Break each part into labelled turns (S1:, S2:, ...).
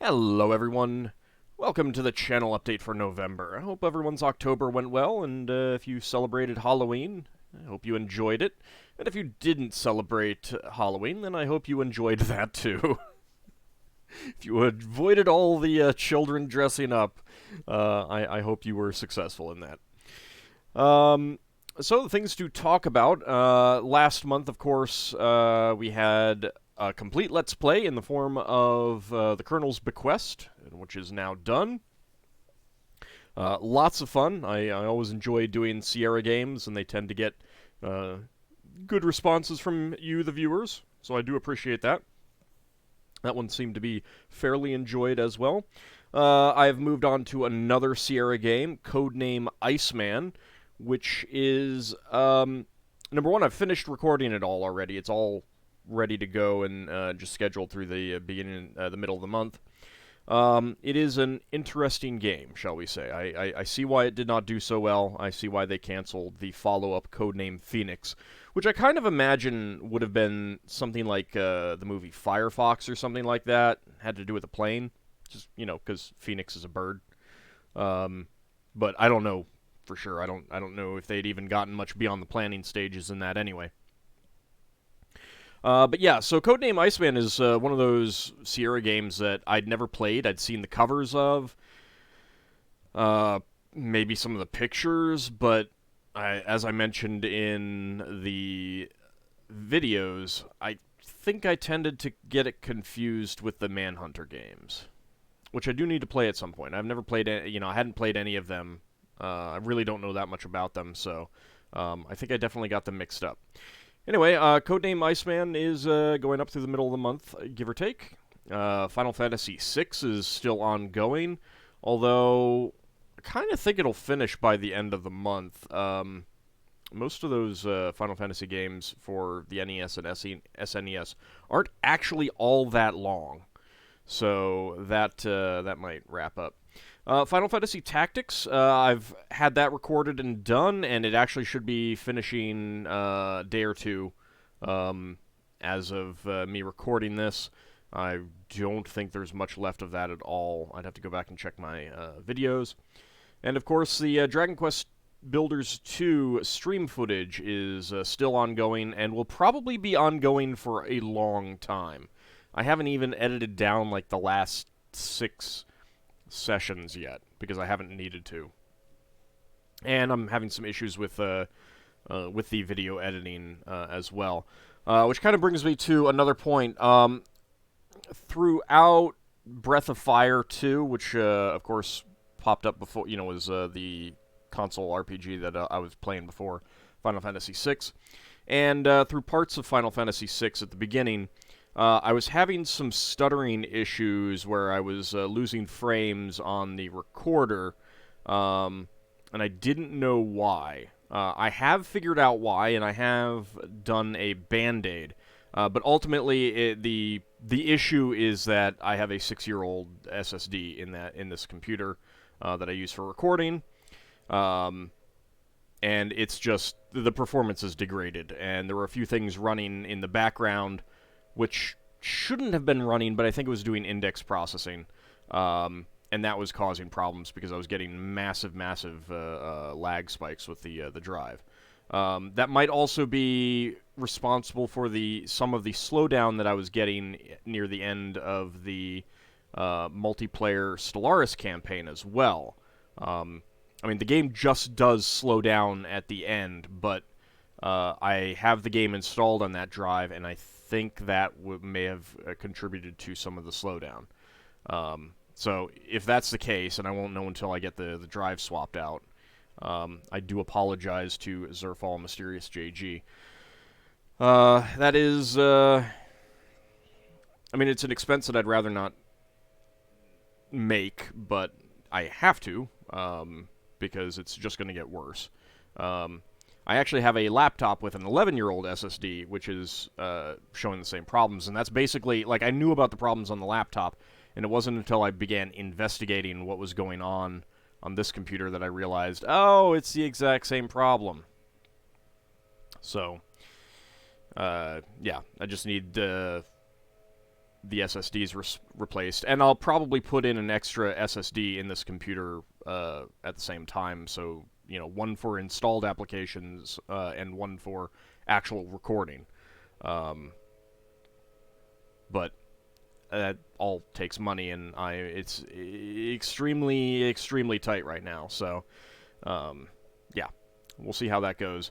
S1: Hello everyone, welcome to the channel update for November. I hope everyone's October went well, and if you celebrated Halloween, I hope you enjoyed it. And if you didn't celebrate Halloween, then I hope you enjoyed that too. If you avoided all the children dressing up, I hope you were successful in that. So, things to talk about. Last month, of course, we had a complete Let's Play in the form of the Colonel's Bequest, which is now done. Lots of fun. I always enjoy doing Sierra games, and they tend to get good responses from you, the viewers, so I do appreciate that. That one seemed to be fairly enjoyed as well. I've moved on to another Sierra game, codename ICEMAN, which is, number one, I've finished recording it all already. It's all ready to go and just scheduled through the the middle of the month. It is an interesting game, shall we say. I see why it did not do so well. I see why they canceled the follow-up codename Phoenix, which I kind of imagine would have been something like the movie Firefox or something like that. Had to do with a plane, just, you know, because Phoenix is a bird. But I don't know for sure. I don't know if they'd even gotten much beyond the planning stages in that anyway. But yeah, so Codename Iceman is one of those Sierra games that I'd never played. I'd seen the covers of, maybe some of the pictures, but as I mentioned in the videos, I think I tended to get it confused with the Manhunter games, which I do need to play at some point. I've never played, I hadn't played any of them. I really don't know that much about them, so I think I definitely got them mixed up. Anyway, Codename Iceman is going up through the middle of the month, give or take. Final Fantasy VI is still ongoing, although I kind of think it'll finish by the end of the month. Most of those Final Fantasy games for the NES and SNES aren't actually all that long, so that might wrap up. Final Fantasy Tactics, I've had that recorded and done, and it actually should be finishing a day or two as of me recording this. I don't think there's much left of that at all. I'd have to go back and check my videos. And of course, the Dragon Quest Builders 2 stream footage is still ongoing, and will probably be ongoing for a long time. I haven't even edited down like the last 6 sessions yet, because I haven't needed to. And I'm having some issues with the video editing as well. Which kind of brings me to another point. Throughout Breath of Fire 2, which of course popped up before, was the console RPG that I was playing before Final Fantasy VI, and through parts of Final Fantasy VI at the beginning, I was having some stuttering issues where I was losing frames on the recorder, and I didn't know why. I have figured out why, and I have done a band-aid, but ultimately the issue is that I have a 6-year-old SSD in this computer that I use for recording, and it's just the performance is degraded, and there were a few things running in the background which shouldn't have been running, but I think it was doing index processing, and that was causing problems because I was getting massive lag spikes with the drive. That might also be responsible for some of the slowdown that I was getting near the end of the multiplayer Stellaris campaign as well. I mean, the game just does slow down at the end, but I have the game installed on that drive, and I think that may have contributed to some of the slowdown. So if that's the case, and I won't know until I get the drive swapped out, I do apologize to Zerfall Mysterious JG. That is, I mean, it's an expense that I'd rather not make, but I have to, because it's just going to get worse. I actually have a laptop with an 11-year-old SSD, which is showing the same problems, and that's basically, like, I knew about the problems on the laptop, and it wasn't until I began investigating what was going on this computer that I realized, oh, it's the exact same problem. So, yeah, I just need the SSDs replaced, and I'll probably put in an extra SSD in this computer at the same time, so, you know, one for installed applications and one for actual recording. But that all takes money, and it's extremely, extremely tight right now, so, yeah, we'll see how that goes.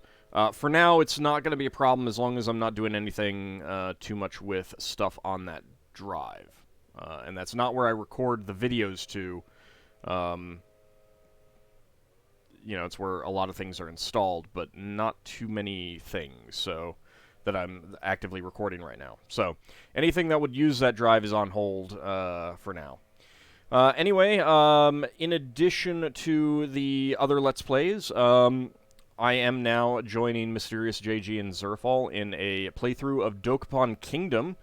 S1: For now, it's not going to be a problem as long as I'm not doing anything too much with stuff on that drive. And that's not where I record the videos to. You know, it's where a lot of things are installed, but not too many things, so that I'm actively recording right now. So anything that would use that drive is on hold for now. Anyway, in addition to the other Let's Plays, I am now joining Mysterious JG and Zerfall in a playthrough of Dokapon Kingdom,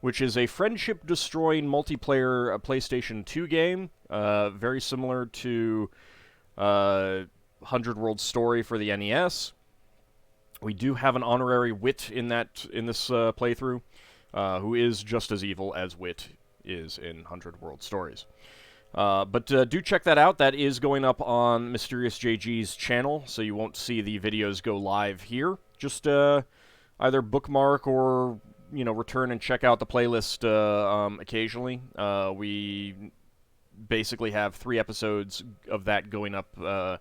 S1: which is a friendship-destroying multiplayer PlayStation 2 game, very similar to 100 World Story for the NES. We do have an honorary wit in this playthrough, who is just as evil as Wit is in 100 World Stories. But do check that out. That is going up on Mysterious JG's channel, so you won't see the videos go live here. Just either bookmark or, you know, return and check out the playlist occasionally. We basically have 3 episodes of that going up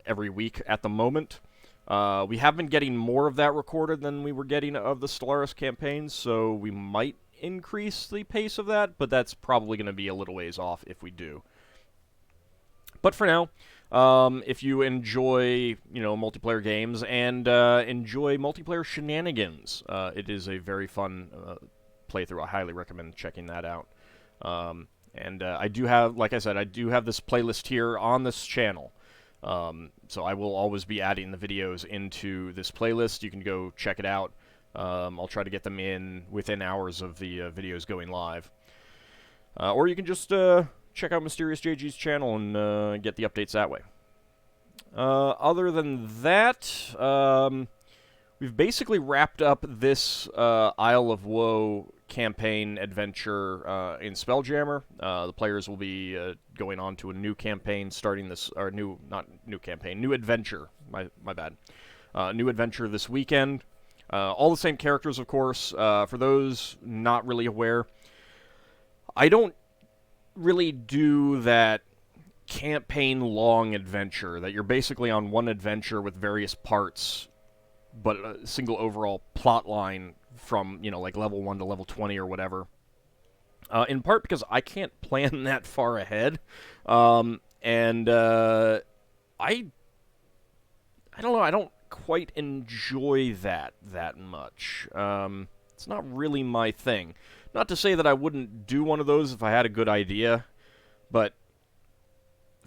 S1: every week at the moment. We have been getting more of that recorded than we were getting of the Stellaris campaigns, so we might increase the pace of that, but that's probably going to be a little ways off if we do. But for now, if you enjoy, you know, multiplayer games and enjoy multiplayer shenanigans, it is a very fun playthrough. I highly recommend checking that out. And I do have, like I said, I do have this playlist here on this channel. So I will always be adding the videos into this playlist. You can go check it out. I'll try to get them in within hours of the videos going live. Or you can just check out Mysterious JG's channel and get the updates that way. Other than that, we've basically wrapped up this Isle of Woe campaign adventure in Spelljammer. The players will be going on to a new campaign starting this, or new adventure, my bad. New adventure this weekend. All the same characters, of course. For those not really aware, I don't really do that campaign-long adventure, that you're basically on one adventure with various parts, but a single overall plot line from, you know, like level 1 to level 20 or whatever. In part because I can't plan that far ahead. I don't know, I don't quite enjoy that much. It's not really my thing. Not to say that I wouldn't do one of those if I had a good idea, but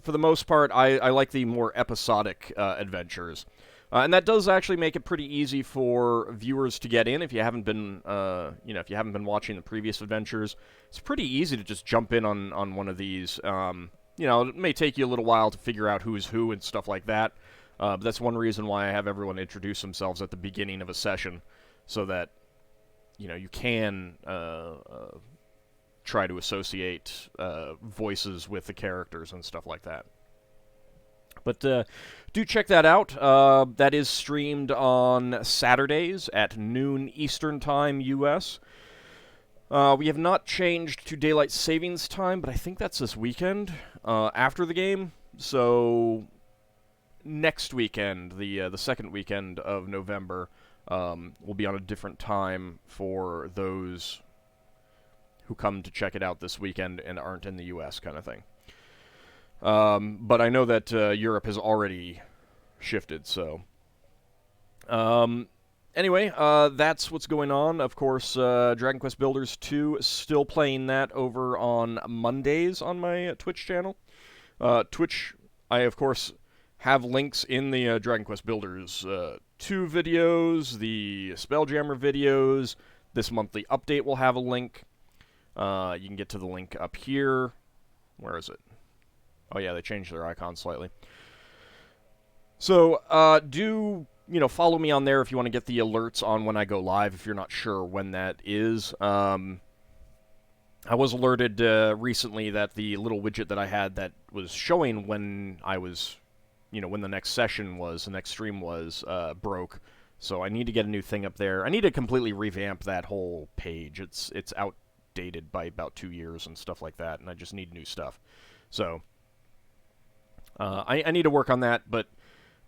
S1: for the most part, I like the more episodic adventures. And that does actually make it pretty easy for viewers to get in if you haven't been, if you haven't been watching the previous adventures. It's pretty easy to just jump in on one of these. It may take you a little while to figure out who's who and stuff like that. But that's one reason why I have everyone introduce themselves at the beginning of a session, so that, you know, you can try to associate voices with the characters and stuff like that. But do check that out. That is streamed on Saturdays at noon Eastern Time, U.S. We have not changed to Daylight Savings Time, but I think that's this weekend after the game. So next weekend, the second weekend of November, will be on a different time for those who come to check it out this weekend and aren't in the U.S. kind of thing. But I know that Europe has already shifted, so. Anyway, that's what's going on. Of course, Dragon Quest Builders 2, still playing that over on Mondays on my Twitch channel. Twitch, I, of course, have links in the Dragon Quest Builders 2 videos, the Spelljammer videos. This monthly update will have a link. You can get to the link up here. Where is it? Oh yeah, they changed their icon slightly. So, do, follow me on there if you want to get the alerts on when I go live, if you're not sure when that is. I was alerted recently that the little widget that I had that was showing when I was, when the next session was, the next stream was, broke. So I need to get a new thing up there. I need to completely revamp that whole page. It's outdated by about 2 years and stuff like that, and I just need new stuff. So I need to work on that, but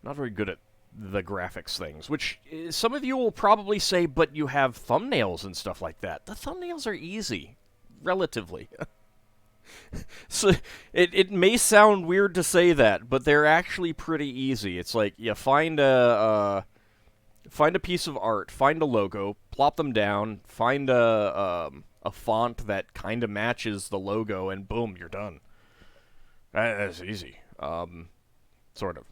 S1: I'm not very good at the graphics things, which some of you will probably say, but you have thumbnails and stuff like that. The thumbnails are easy, relatively. So it may sound weird to say that, but they're actually pretty easy. It's like you find a piece of art, find a logo, plop them down, find a font that kind of matches the logo, and boom, you're done. That's easy, sort of.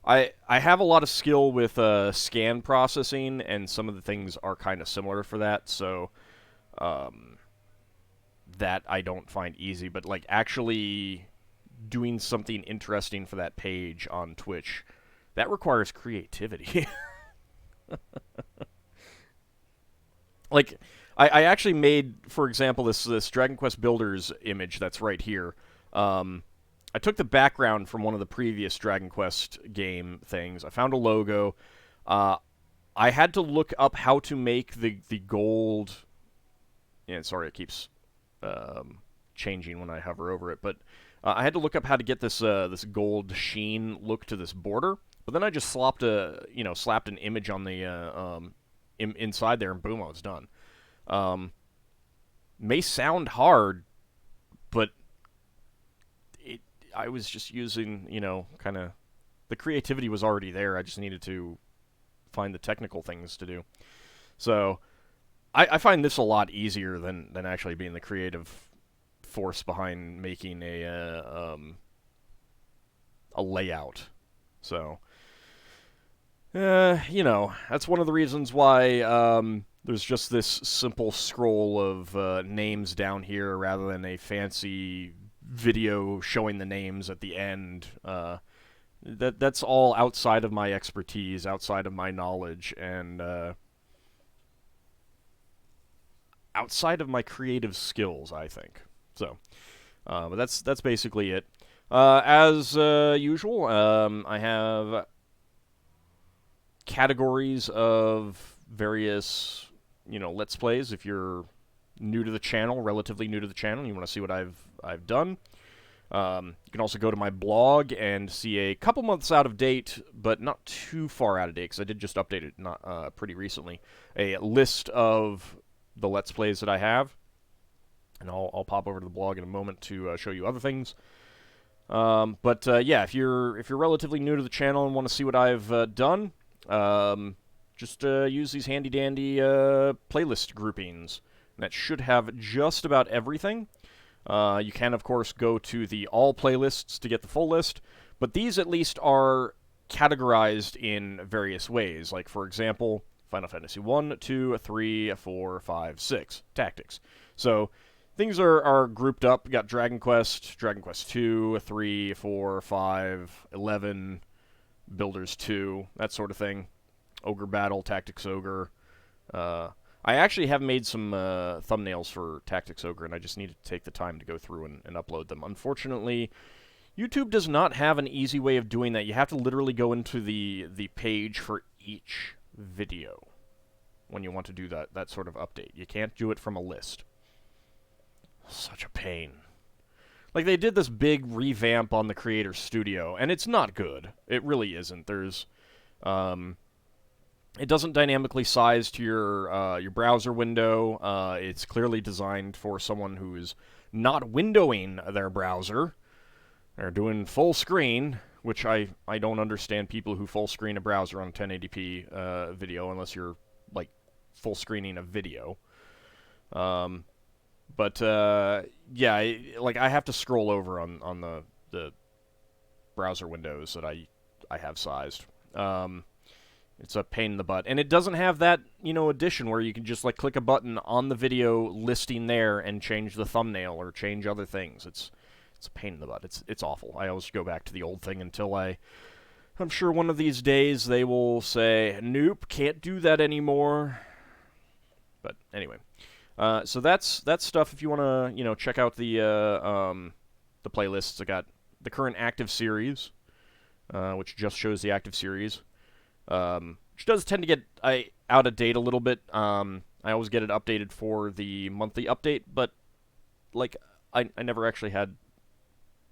S1: I have a lot of skill with scan processing, and some of the things are kind of similar for that, so that I don't find easy. But like actually doing something interesting for that page on Twitch, that requires creativity. Like I actually made, for example, this Dragon Quest Builders image that's right here. I took the background from one of the previous Dragon Quest game things. I found a logo. I had to look up how to make the gold. Yeah, sorry, it keeps changing when I hover over it. But I had to look up how to get this this gold sheen look to this border. But then I just slapped an image on the inside there, and boom, I was done. May sound hard, but I was just using, kind of, the creativity was already there. I just needed to find the technical things to do. So I find this a lot easier than actually being the creative force behind making a layout. So, that's one of the reasons why there's just this simple scroll of names down here rather than a fancy video showing the names at the end. That's all outside of my expertise, outside of my knowledge, and outside of my creative skills, I think. So, but that's basically it. As usual, I have categories of various, Let's Plays. If you're new to the channel, relatively new to the channel, you want to see what I've done. You can also go to my blog and see a couple months out of date, but not too far out of date, because I did just update it pretty recently, a list of the Let's Plays that I have. And I'll pop over to the blog in a moment to show you other things. But yeah, if you're relatively new to the channel and want to see what I've done, just use these handy-dandy playlist groupings. That should have just about everything. You can, of course, go to the all playlists to get the full list, but these at least are categorized in various ways. Like, for example, Final Fantasy 1, 2, 3, 4, 5, 6, Tactics. So things are grouped up. You got Dragon Quest 2, 3, 4, 5, 11, Builders 2, that sort of thing. Ogre Battle, Tactics Ogre. I actually have made some thumbnails for Tactics Ogre, and I just need to take the time to go through and upload them. Unfortunately, YouTube does not have an easy way of doing that. You have to literally go into the page for each video when you want to do that sort of update. You can't do it from a list. Such a pain. Like, they did this big revamp on the Creator Studio, and it's not good. It really isn't. There's it doesn't dynamically size to your browser window. It's clearly designed for someone who's not windowing their browser. They're doing full screen, which I don't understand people who full screen a browser on 1080p video unless you're, like, full screening a video. But yeah, I have to scroll over on the browser windows that I have sized. It's a pain in the butt. And it doesn't have that, addition where you can just, click a button on the video listing there and change the thumbnail or change other things. It's a pain in the butt. It's awful. I always go back to the old thing until I'm sure one of these days they will say, nope, can't do that anymore. But anyway. So that's stuff. If you want to, check out the playlists, I got the current active series, which just shows the active series, which does tend to get out of date a little bit. I always get it updated for the monthly update, but like I never actually had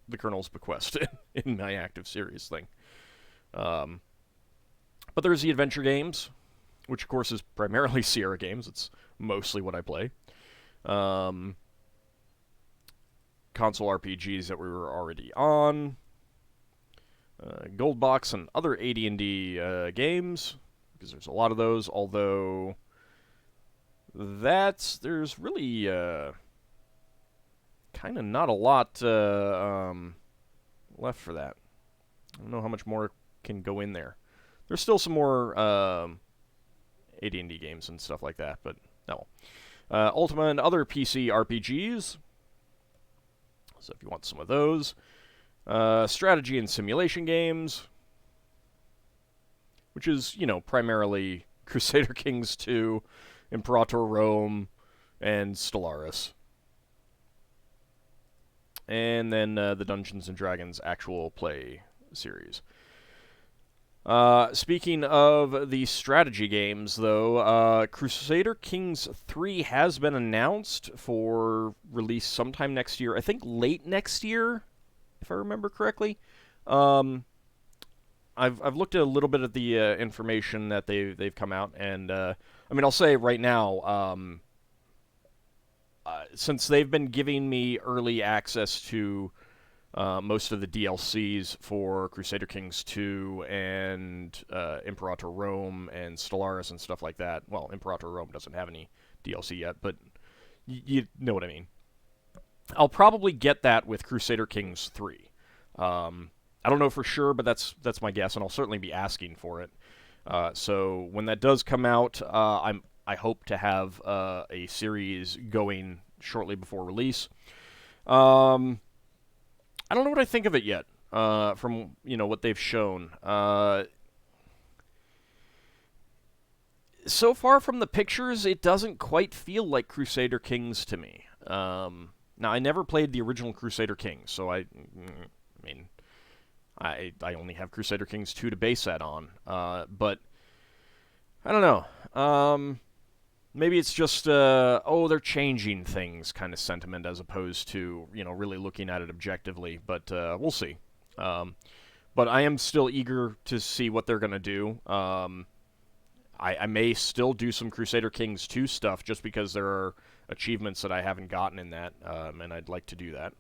S1: the Colonel's Bequest in my active series thing. But there's the adventure games, which of course is primarily Sierra games. It's mostly what I play. Console RPGs that we were already on. Gold Box and other AD&D games, because there's a lot of those, although there's really kind of not a lot left for that. I don't know how much more can go in there. There's still some more AD&D games and stuff like that, but no. Ultima and other PC RPGs. So if you want some of those. Strategy and simulation games, which is, primarily Crusader Kings 2, Imperator Rome, and Stellaris. And then the Dungeons & Dragons actual play series. Speaking of the strategy games, though, Crusader Kings 3 has been announced for release sometime next year. I think late next year, if I remember correctly. I've looked at a little bit of the information that they've come out, and I'll say right now, since they've been giving me early access to most of the DLCs for Crusader Kings 2 and Imperator Rome and Stellaris and stuff like that. Well, Imperator Rome doesn't have any DLC yet, but you know what I mean. I'll probably get that with Crusader Kings 3. I don't know for sure, but that's my guess, and I'll certainly be asking for it. So when that does come out, I hope to have a series going shortly before release. I don't know what I think of it yet, from what they've shown. So far from the pictures, it doesn't quite feel like Crusader Kings to me. Now, I never played the original Crusader Kings, so I only have Crusader Kings 2 to base that on. But I don't know. Maybe it's just they're changing things kind of sentiment as opposed to really looking at it objectively. But we'll see. But I am still eager to see what they're gonna do. I may still do some Crusader Kings 2 stuff just because there are achievements that I haven't gotten in that, and I'd like to do that.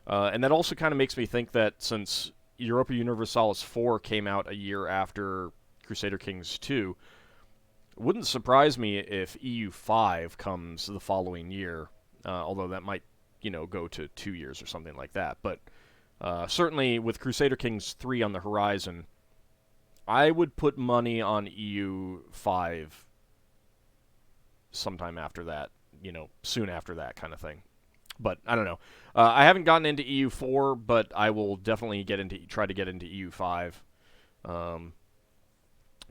S1: And that also kind of makes me think that since Europa Universalis 4 came out a year after Crusader Kings 2, it wouldn't surprise me if EU5 comes the following year, although that might, go to 2 years or something like that. But certainly with Crusader Kings 3 on the horizon, I would put money on EU5 sometime after that, soon after that kind of thing. But I don't know. I haven't gotten into EU4, but I will definitely try to get into EU5,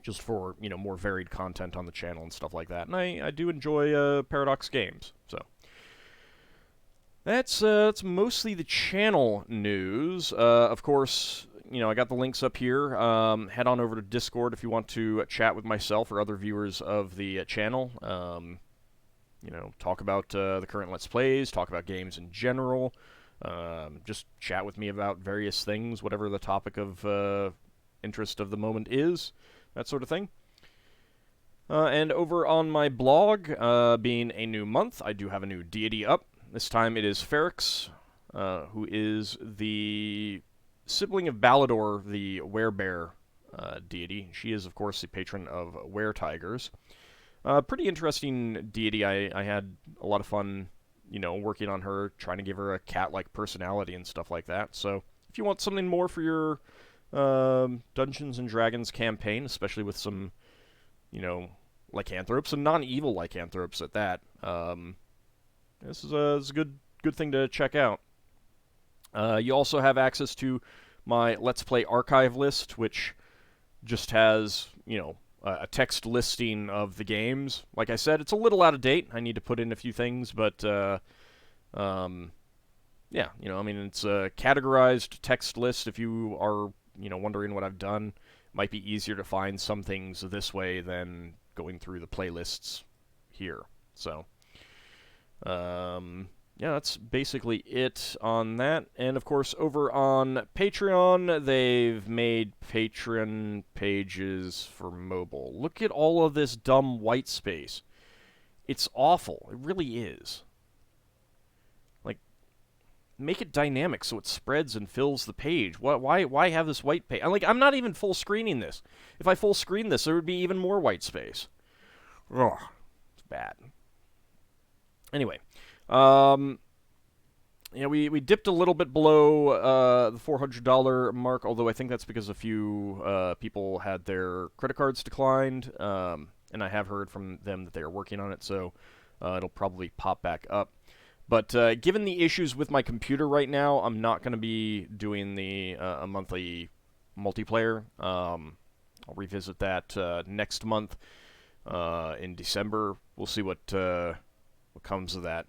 S1: just for more varied content on the channel and stuff like that. And I do enjoy Paradox games, so that's mostly the channel news. Of course, I got the links up here. Head on over to Discord if you want to chat with myself or other viewers of the channel. Talk about the current Let's Plays, talk about games in general, just chat with me about various things, whatever the topic of interest of the moment is, that sort of thing. And over on my blog, being a new month, I do have a new deity up. This time it is Ferrix, who is the sibling of Balador, the werebear deity. She is, of course, the patron of weretigers. Pretty interesting deity. I had a lot of fun, working on her, trying to give her a cat-like personality and stuff like that. So if you want something more for your Dungeons & Dragons campaign, especially with some, lycanthropes, and non-evil lycanthropes at that, this is a good thing to check out. You also have access to my Let's Play archive list, which just has, a text listing of the games. Like I said, it's a little out of date. I need to put in a few things, but yeah, I mean, it's a categorized text list. If you are, wondering what I've done, it might be easier to find some things this way than going through the playlists here. So, yeah, that's basically it on that. And of course, over on Patreon, they've made patron pages for mobile. Look at all of this dumb white space. It's awful. It really is. Like, make it dynamic so it spreads and fills the page. Why have this white page? I'm not even full screening this. If I full screen this, there would be even more white space. Ugh, it's bad. Anyway, we dipped a little bit below the $400 mark, although I think that's because a few people had their credit cards declined, and I have heard from them that they are working on it, so it'll probably pop back up. But given the issues with my computer right now, I'm not going to be doing the a monthly multiplayer. I'll revisit that next month in December. We'll see what comes of that.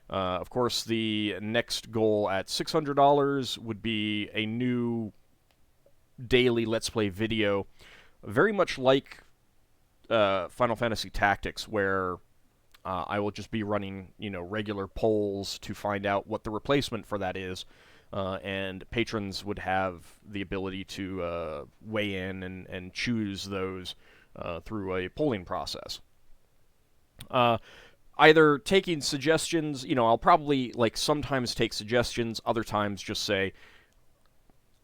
S1: Of course, the next goal at $600 would be a new daily Let's Play video, very much like Final Fantasy Tactics, where I will just be running, regular polls to find out what the replacement for that is, and patrons would have the ability to weigh in and choose those through a polling process. Either taking suggestions, I'll probably, sometimes take suggestions, other times just say,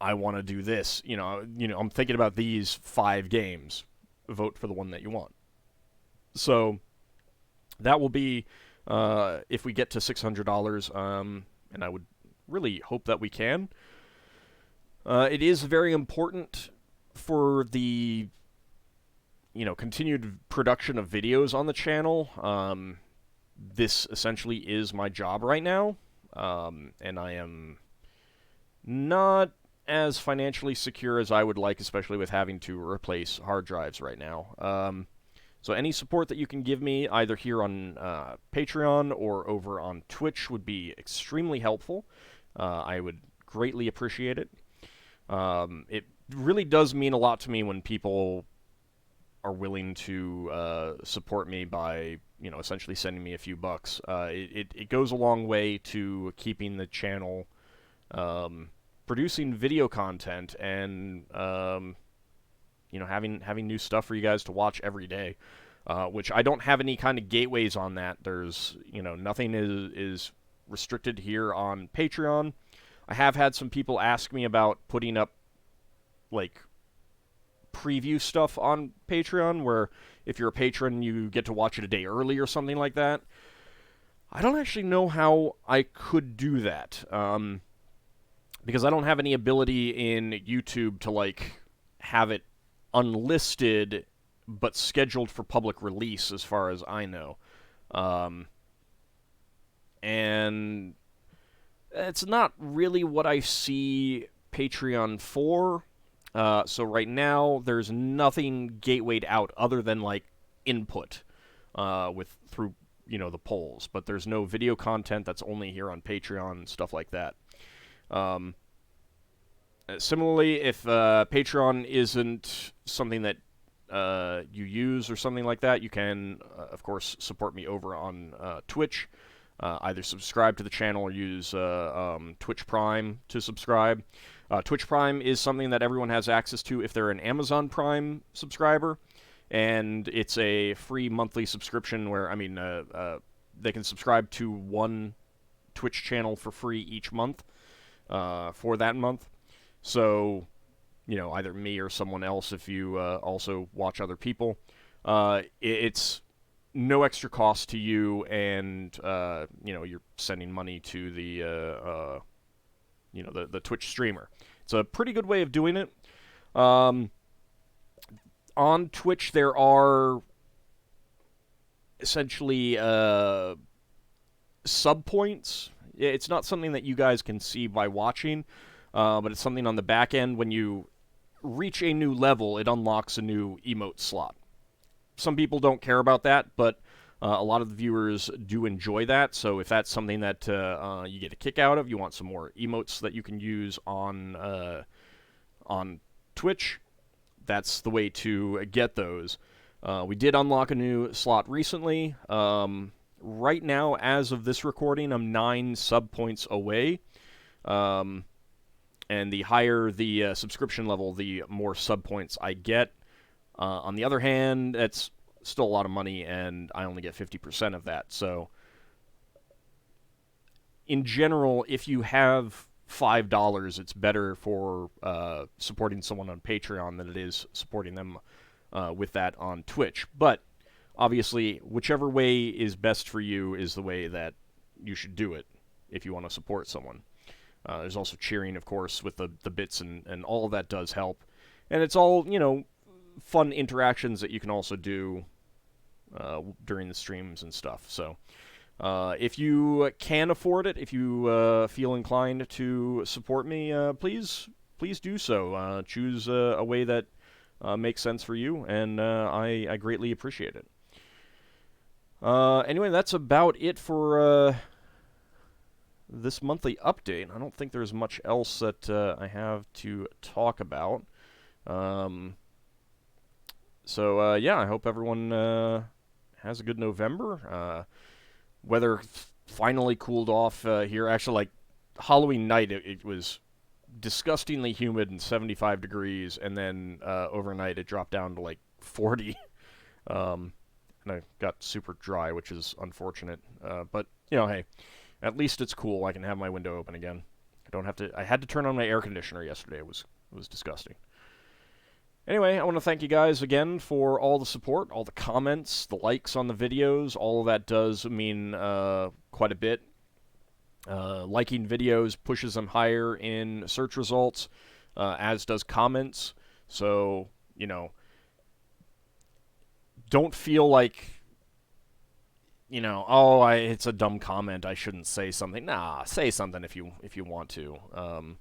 S1: I want to do this, I'm thinking about these 5 games, vote for the one that you want. So, that will be, if we get to $600, and I would really hope that we can. It is very important for the, continued production of videos on the channel. This essentially is my job right now, and I am not as financially secure as I would like, especially with having to replace hard drives right now. So any support that you can give me, either here on Patreon or over on Twitch, would be extremely helpful. I would greatly appreciate it. It really does mean a lot to me when people are willing to support me by, essentially sending me a few bucks. It goes a long way to keeping the channel producing video content and having new stuff for you guys to watch every day, which I don't have any kind of gateways on that. There's, nothing is restricted here on Patreon. I have had some people ask me about putting up, preview stuff on Patreon, where if you're a patron, you get to watch it a day early or something like that. I don't actually know how I could do that, because I don't have any ability in YouTube to, have it unlisted, but scheduled for public release, as far as I know. And it's not really what I see Patreon for. So right now, there's nothing gatewayed out other than, input through the polls. But there's no video content that's only here on Patreon, stuff like that. Similarly, if Patreon isn't something that you use or something like that, you can, of course, support me over on Twitch. Either subscribe to the channel or use Twitch Prime to subscribe. Twitch Prime is something that everyone has access to if they're an Amazon Prime subscriber, and it's a free monthly subscription where, they can subscribe to one Twitch channel for free each month for that month. So, either me or someone else, if you also watch other people, it's no extra cost to you, and, you're sending money to the Twitch streamer. It's a pretty good way of doing it. On Twitch, there are essentially sub-points. It's not something that you guys can see by watching, but it's something on the back end. When you reach a new level, it unlocks a new emote slot. some people don't care about that, but a lot of the viewers do enjoy that. So if that's something that you get a kick out of, you want some more emotes that you can use on Twitch, that's the way to get those. We did unlock a new slot recently. Right now, as of this recording, I'm 9 sub points away. And the higher the subscription level, the more sub points I get. On the other hand, that's still a lot of money, and I only get 50% of that. So, in general, if you have $5, it's better for supporting someone on Patreon than it is supporting them with that on Twitch. But obviously, whichever way is best for you is the way that you should do it if you want to support someone. There's also cheering, of course, with the bits, and all of that does help. And it's all, fun interactions that you can also do during the streams and stuff. So if you can afford it, if you feel inclined to support me, please do so. Choose a way that makes sense for you, and I greatly appreciate it. Anyway, that's about it for this monthly update. I don't think there's much else that I have to talk about. So yeah, I hope everyone has a good November. Weather finally cooled off here. Actually, like, Halloween night, it was disgustingly humid and 75 degrees, and then overnight it dropped down to like 40. And I got super dry, which is unfortunate. But, hey, at least it's cool. I can have my window open again. I don't have to. I had to turn on my air conditioner yesterday. It was disgusting. Anyway, I want to thank you guys again for all the support, all the comments, the likes on the videos. All of that does mean quite a bit. Liking videos pushes them higher in search results, as does comments. So, don't feel like, it's a dumb comment, I shouldn't say something. Nah, say something if you want to.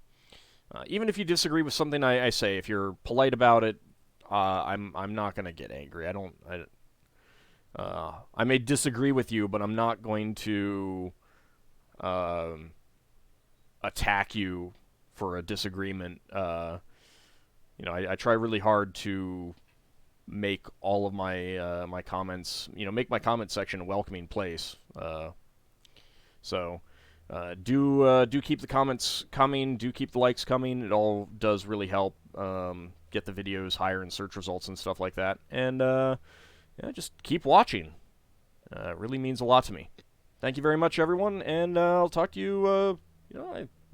S1: Even if you disagree with something I say, if you're polite about it, I'm not gonna get angry. I may disagree with you, but I'm not going to attack you for a disagreement. I try really hard to make all of my my comments, make my comment section a welcoming place. So do keep the comments coming. Do keep the likes coming. It all does really help get the videos higher in search results and stuff like that. And just keep watching. It really means a lot to me. Thank you very much, everyone, and I'll talk to you,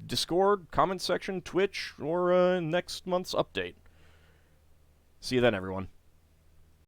S1: Discord, comment section, Twitch, or next month's update. See you then, everyone.